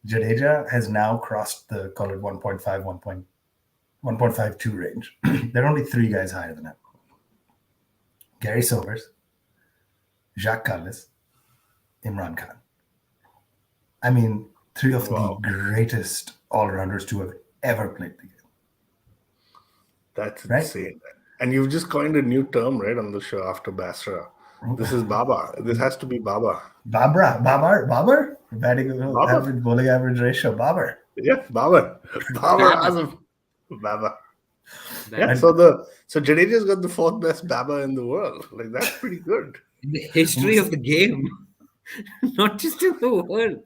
Speaker 1: Jadeja has now crossed the, call it 1.5, 1.52 range. There are only 3 guys higher than him. Gary Sobers, Jacques Kallis, Imran Khan. I mean, 3 of the greatest all-rounders to have ever played the game.
Speaker 2: That's insane. And you've just coined a new term, right, on the show after Basra. This is Baba. This has to be Baba.
Speaker 1: Babar? Batting average, bowling average ratio, Babar.
Speaker 2: Yeah, Baba. Baba. Yeah, so Jadeja's got the 4th best Baba in the world. Like, that's pretty good.
Speaker 3: In the history of the game. Not just in the world.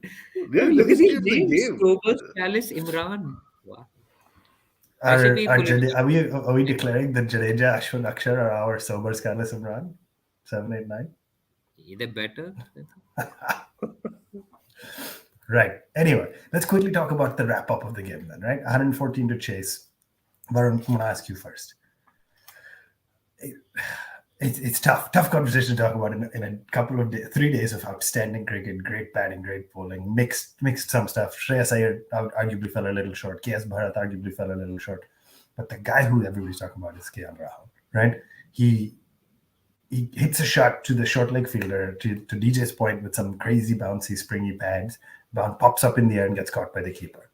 Speaker 2: Yeah,
Speaker 3: Look at these
Speaker 2: the
Speaker 3: names.
Speaker 2: game.
Speaker 3: Sobers, Kallis, Imran. Wow.
Speaker 1: Are we declaring that Jadeja, Ashwin, Axar are our Sobers, Kallis, Imran? 7, 8, 9?
Speaker 3: Either better.
Speaker 1: Right. Anyway, let's quickly talk about the wrap-up of the game then, right? 114 to chase. Varun, I'm going to ask you first. It's tough conversation to talk about in a couple of days, 3 days of outstanding cricket, great batting, great bowling, mixed some stuff. Shreyas Iyer arguably fell a little short. KS Bharat arguably fell a little short. But the guy who everybody's talking about is KL Rahul, right? He hits a shot to the short leg fielder, to DJ's point, with some crazy bouncy, springy pads. Pops up in the air and gets caught by the keeper.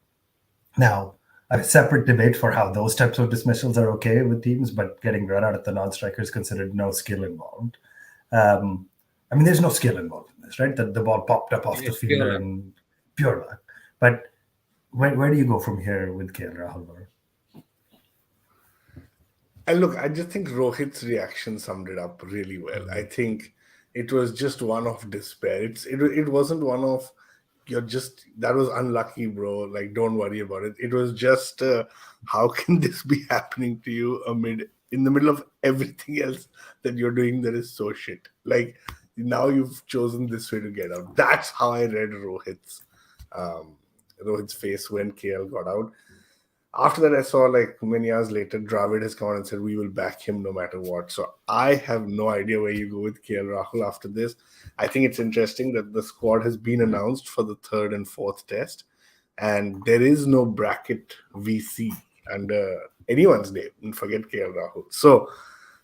Speaker 1: Now, a separate debate for how those types of dismissals are okay with teams, but getting run out at the non-striker is considered no skill involved. I mean, there's no skill involved in this, right? The ball popped up off the fielder and pure luck. But where do you go from here with KL Rahul?
Speaker 2: And look, I just think Rohit's reaction summed it up really well. I think it was just one of despair. It wasn't one of, that was unlucky, bro. Like, don't worry about it. It was just, how can this be happening to you in the middle of everything else that you're doing that is so shit? Like, now you've chosen this way to get out. That's how I read Rohit's face when KL got out. After that, I saw, like, many hours later, Dravid has come out and said, we will back him no matter what. So I have no idea where you go with KL Rahul after this. I think it's interesting that the squad has been announced for the 3rd and 4th test. And there is no bracket VC under anyone's name. And forget KL Rahul. So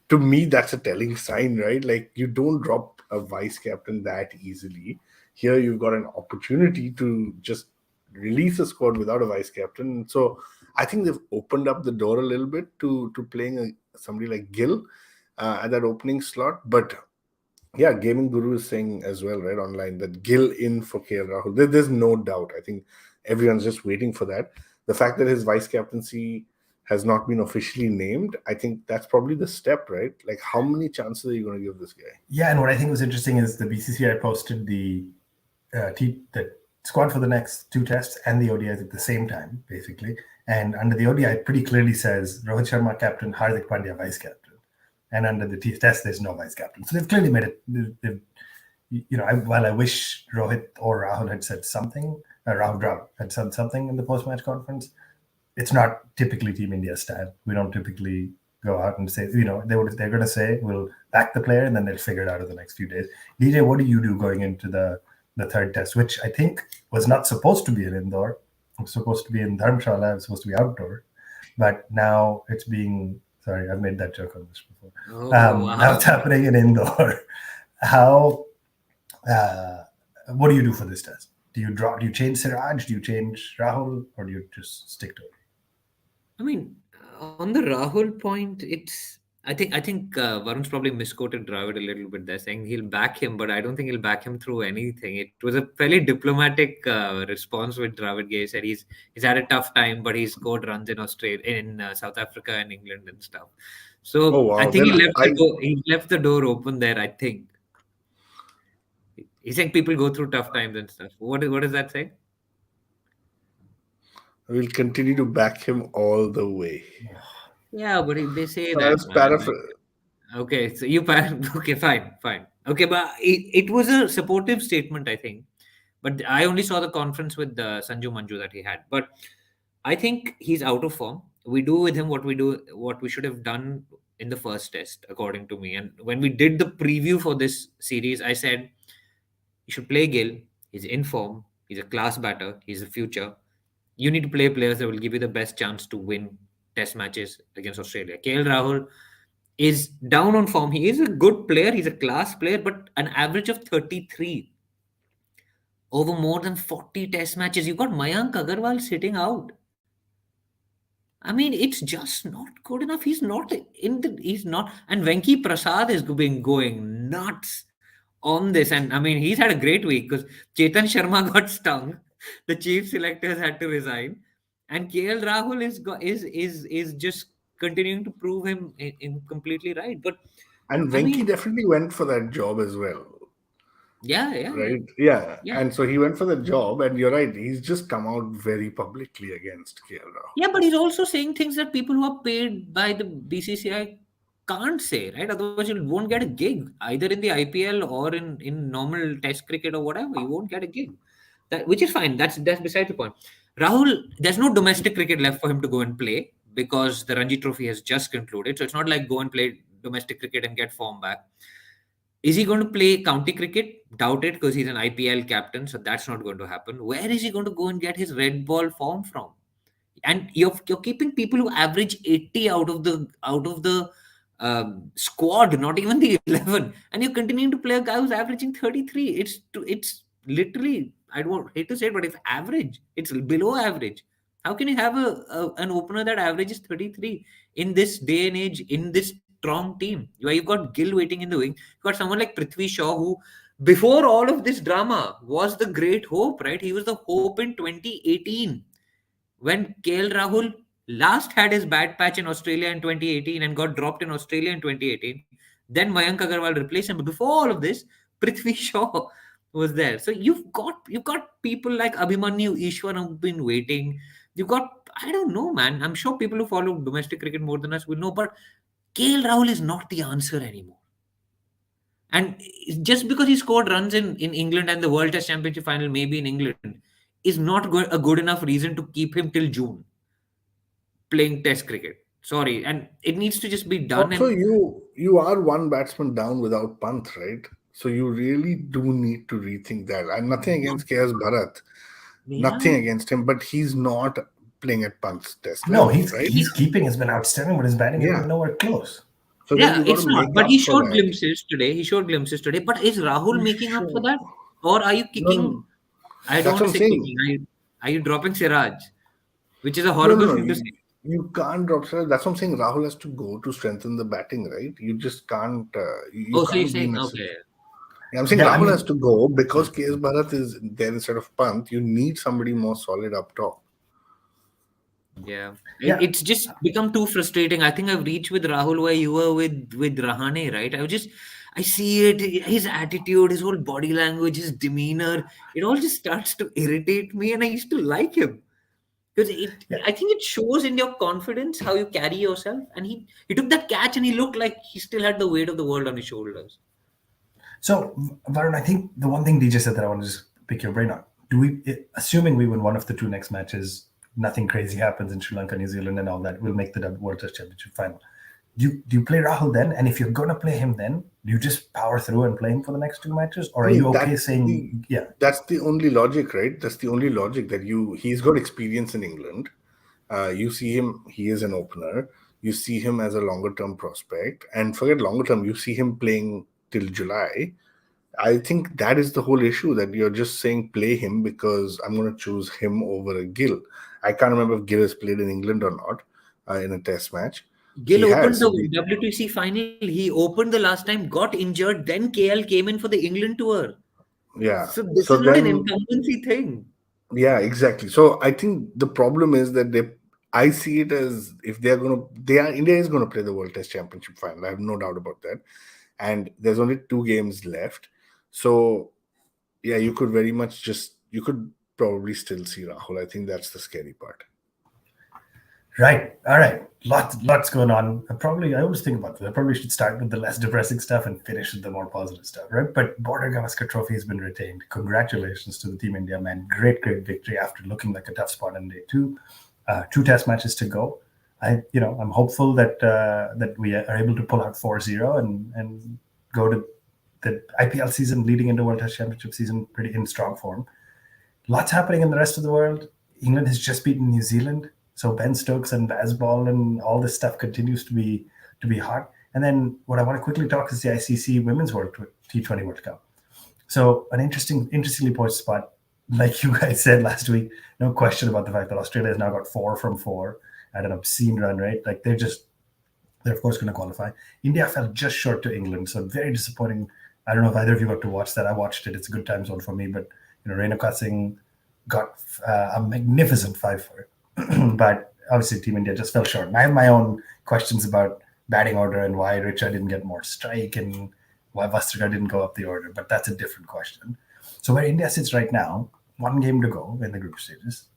Speaker 2: to me, that's a telling sign, right? Like, you don't drop a vice captain that easily. Here, you've got an opportunity to just release a squad without a vice captain. So I think they've opened up the door a little bit to playing somebody like Gill at that opening slot. But yeah, Gaming Guru is saying as well, right, online, that Gill in for KL Rahul. There's no doubt. I think everyone's just waiting for that. The fact that his vice captaincy has not been officially named, I think that's probably the step, right? Like, how many chances are you going to give this guy?
Speaker 1: Yeah, and what I think was interesting is the BCCI posted the squad for the next 2 tests and the ODIs at the same time, basically. And under the ODI, it pretty clearly says Rohit Sharma captain, Hardik Pandya vice captain. And under the test, there's no vice captain. So they've clearly made it. While I wish Rohit or Rahul had said something, Rahul Dravid had said something in the post-match conference, it's not typically Team India style. We don't typically go out and say, they're going to say, we'll back the player, and then they'll figure it out in the next few days. DJ, what do you do going into the 3rd test, which I think was not supposed to be in Indore? It was supposed to be in Dharamshala. It was supposed to be outdoor. But now it's being... Sorry, I've made that joke on this before. Now it's happening in Indore. What do you do for this test? Do you change Siraj? Do you change Rahul? Or do you just stick to it?
Speaker 3: I mean, on the Rahul point, I think Varun's probably misquoted Dravid a little bit there, saying he'll back him, but I don't think he'll back him through anything. It was a fairly diplomatic response with Dravid. He said he's had a tough time, but he scored runs in South Africa and England and stuff. So I think he left the door open there. I think he's saying people go through tough times and stuff. What does that say?
Speaker 2: We'll continue to back him all the way.
Speaker 3: Yeah, but they say that. Okay, so you okay, fine. Okay, but it was a supportive statement, I think. But I only saw the conference with Sanju Manju that he had. But I think he's out of form. We do with him what we should have done in the first test, according to me. And when we did the preview for this series, I said you should play Gill. He's in form. He's a class batter. He's the future. You need to play players that will give you the best chance to win test matches against Australia. KL Rahul is down on form. He is a good player. He's a class player, but an average of 33 over more than 40 test matches. You've got Mayank Agarwal sitting out. I mean, it's just not good enough. He's not in the. He's not. And Venki Prasad is been going nuts on this. And I mean, he's had a great week because Chetan Sharma got stung. The chief selectors had to resign, and KL Rahul is just continuing to prove him completely right. But
Speaker 2: And
Speaker 3: I
Speaker 2: Venki
Speaker 3: mean,
Speaker 2: definitely went for that job as well.
Speaker 3: yeah.
Speaker 2: Right? Yeah.
Speaker 3: Yeah.
Speaker 2: And so he went for the job, and you're right, he's just come out very publicly against KL Rahul.
Speaker 3: Yeah, but he's also saying things that people who are paid by the BCCI can't say, right? Otherwise, you won't get a gig either in the IPL or in normal Test cricket or whatever. You won't get a gig, which is fine. That's beside the point. Rahul, there's no domestic cricket left for him to go and play because the Ranji Trophy has just concluded. So it's not like go and play domestic cricket and get form back. Is he going to play county cricket? Doubt it because he's an IPL captain, so that's not going to happen. Where is he going to go and get his red ball form from? And you're keeping people who average 80 out of the squad, not even the 11, and you're continuing to play a guy who's averaging 33. It's literally, I don't hate to say it, but it's average. It's below average. How can you have an opener that averages 33 in this day and age in this strong team? You've got Gill waiting in the wing. You've got someone like Prithvi Shaw who, before all of this drama, was the great hope, right? He was the hope in 2018 when KL Rahul last had his bad patch in Australia in 2018 and got dropped in Australia in 2018. Then Mayank Agarwal replaced him. But before all of this, Prithvi Shaw was there. So you've got people like Abhimanyu Ishwar who've been waiting. You've got, I don't know, man. I'm sure people who follow domestic cricket more than us will know, but KL Rahul is not the answer anymore. And just because he scored runs in England and the World Test Championship final, maybe in England, is not a good enough reason to keep him till June playing Test cricket. Sorry, and it needs to just be done.
Speaker 2: Also,
Speaker 3: And
Speaker 2: you are one batsman down without Pant, right? So you really do need to rethink that. And nothing against KS Bharat, nothing
Speaker 3: yeah,
Speaker 2: against him, but he's not playing at Pant's test
Speaker 1: No,
Speaker 2: level,
Speaker 1: he's
Speaker 2: right?
Speaker 1: he's keeping has been outstanding, but his batting has
Speaker 2: Yeah.
Speaker 1: been nowhere close.
Speaker 2: So then
Speaker 3: yeah,
Speaker 2: you got
Speaker 3: it's
Speaker 2: to
Speaker 3: not.
Speaker 2: make
Speaker 3: But
Speaker 2: up
Speaker 3: he
Speaker 2: for
Speaker 3: showed
Speaker 2: that.
Speaker 3: glimpses today. He showed glimpses today. But is Rahul making up for
Speaker 2: Sure.
Speaker 3: that, or are you
Speaker 2: No,
Speaker 3: kicking?
Speaker 2: no,
Speaker 3: I don't
Speaker 2: that's
Speaker 3: want
Speaker 2: what
Speaker 3: to
Speaker 2: I'm
Speaker 3: say
Speaker 2: saying.
Speaker 3: kicking. Are you dropping Siraj, which is a
Speaker 2: No, no,
Speaker 3: horrible
Speaker 2: no.
Speaker 3: thing to say?
Speaker 2: You can't drop Siraj. That's what I'm saying. Rahul has to go to strengthen the batting, right? You just can't. You
Speaker 3: Oh, so you're
Speaker 2: can't be
Speaker 3: saying
Speaker 2: necessary.
Speaker 3: okay?
Speaker 2: Yeah, I'm saying
Speaker 1: Yeah, I
Speaker 2: Rahul has
Speaker 1: mean,
Speaker 2: to go because KS Bharat is there instead of Pant. You need somebody more solid up top.
Speaker 3: Yeah,
Speaker 1: yeah.
Speaker 3: it's just become too frustrating. I think I've reached with Rahul where you were with Rahane, right? I see it, his attitude, his whole body language, his demeanor. It all just starts to irritate me, and I used to like him because
Speaker 1: Yeah.
Speaker 3: I think it shows in your confidence how you carry yourself. And he took that catch, and he looked like he still had the weight of the world on his shoulders.
Speaker 1: So, Varun, I think the one thing DJ said that I want to just pick your brain on. Assuming we win one of the two next matches, nothing crazy happens in Sri Lanka, New Zealand, and all that, we'll make the World Test Championship final. Do you play Rahul then? And if you're going to play him then, do you just power through and play him for the next two matches? Or
Speaker 2: I
Speaker 1: are you
Speaker 2: mean,
Speaker 1: okay saying, yeah,
Speaker 2: that's the only logic, right? That's the only logic that he's got experience in England. You see him, he is an opener. You see him as a longer term prospect, and forget longer term. You see him playing till July. I think that is the whole issue, that you're just saying play him because I'm going to choose him over a Gill. I can't remember if Gill has played in England or not in a Test match. He
Speaker 3: Gill opened
Speaker 2: has.
Speaker 3: the WTC final. He opened the last time, got injured, then KL came in for the England tour.
Speaker 2: Yeah.
Speaker 3: So this
Speaker 2: So
Speaker 3: is not an
Speaker 2: then,
Speaker 3: incumbency thing.
Speaker 2: yeah, exactly. So I think the problem is that I see it as if India is going to play the World Test Championship final. I have no doubt about that. And there's only 2 games left. So yeah, you could probably still see Rahul. I think that's the scary part.
Speaker 1: Right. All right. Lots going on. I always think about this. I probably should start with the less depressing stuff and finish with the more positive stuff, right? But Border-Gavaskar Trophy has been retained. Congratulations to the Team India, man. Great victory after looking like a tough spot on day two. 2 test matches to go. I'm hopeful that we are able to pull out 4-0 and go to the IPL season leading into World Test Championship season pretty in strong form. Lots happening in the rest of the world. England has just beaten New Zealand. So Ben Stokes and Bazball and all this stuff continues to be hot. And then what I want to quickly talk is the ICC Women's World T20 World Cup. So an interestingly poised spot, like you guys said last week, no question about the fact that Australia has now got 4 from 4 at an obscene run rate. Like they're of course going to qualify. India fell just short to England, so very disappointing. I don't know if either of you got to watch that. I watched it. It's a good time zone for me, but Renuka Singh got a magnificent 5-4. But obviously Team India just fell short. And I have my own questions about batting order and why Richa didn't get more strike and why Vastrika didn't go up the order, but that's a different question. So where India sits right now, 1 game to go in the group stages.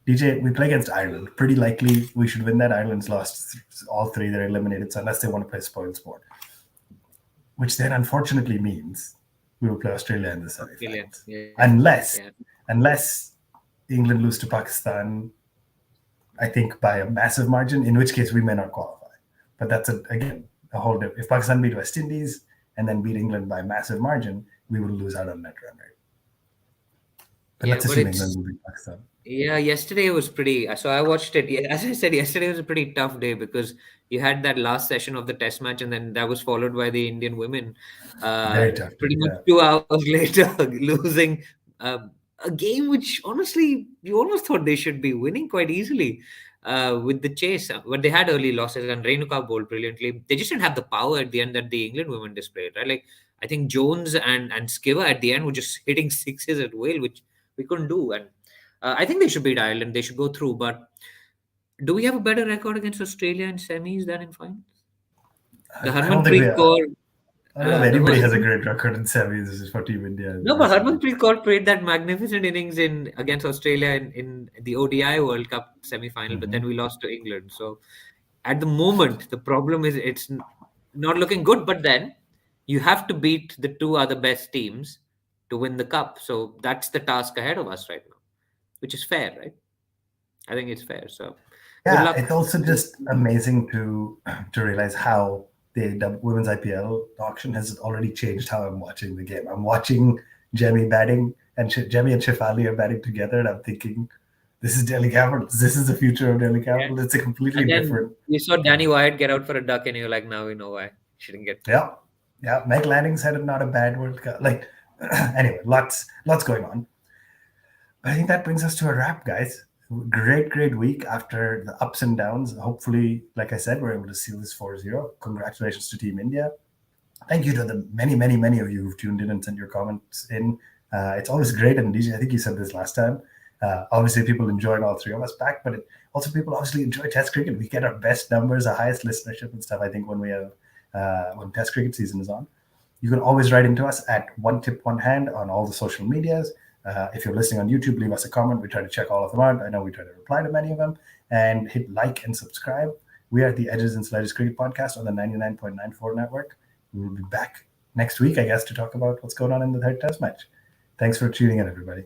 Speaker 1: DJ, we play against Ireland. Pretty likely we should win that. Ireland's lost all 3. They're eliminated, so unless they want to play spoil sport. Which then unfortunately means we will play Australia in the semi-finals. Yeah. Unless England lose to Pakistan, I think by a massive margin, in which case we may not qualify. But that's, again, a whole different. If Pakistan beat West Indies and then beat England by a massive margin, we will lose out on net run rate. But let's assume England will beat Pakistan.
Speaker 3: Yeah, yesterday was pretty. So I watched it. As I said, yesterday was a pretty tough day because you had that last session of the test match, and then that was followed by the Indian women.
Speaker 1: Very tough.
Speaker 3: Pretty much 2 hours later, losing a game which honestly you almost thought they should be winning quite easily with the chase. But they had early losses, and Renuka bowled brilliantly. They just didn't have the power at the end that the England women displayed, right? Like I think Jones and Skiver at the end were just hitting sixes at will, which we couldn't do. And I think they should beat Ireland. They should go through. But do we have a better record against Australia in semis than in finals? The Harmanpreet Kaur.
Speaker 1: I don't know if anybody has a great record in semis for Team India.
Speaker 3: No, but Harmanpreet Kaur played that magnificent innings against Australia in the ODI World Cup semi-final, but then we lost to England. So at the moment, the problem is it's not looking good. But then you have to beat the 2 other best teams to win the cup. So that's the task ahead of us right now, which is fair, right? I think it's fair. So
Speaker 1: yeah, it's also just amazing to realize how the women's IPL auction has already changed how I'm watching the game. I'm watching Jemmy batting, and Jemmy and Shefali are batting together, and I'm thinking, this is Delhi Capitals. This is the future of Delhi Capitals. Yeah. It's a completely different.
Speaker 3: You saw Danny Wyatt get out for a duck, and you're like, now we know why she didn't get.
Speaker 1: Yeah. Meg Lanning's had not a bad World Cup. Like, anyway, lots going on. But I think that brings us to a wrap, guys. Great week after the ups and downs. Hopefully, like I said, we're able to seal this 4-0. Congratulations to Team India. Thank you to the many of you who've tuned in and sent your comments in. It's always great. And DJ, I think you said this last time. Obviously, people enjoying all 3 of us back, but also people obviously enjoy Test cricket. We get our best numbers, our highest listenership and stuff, I think, when we have when Test cricket season is on. You can always write into us at One Tip One Hand on all the social medias. If you're listening on YouTube, leave us a comment. We try to check all of them out. I know we try to reply to many of them. And hit like and subscribe. We are the Edges and Sledges Cricket Podcast on the 99.94 network. We will be back next week, I guess, to talk about what's going on in the 3rd Test match. Thanks for tuning in, everybody.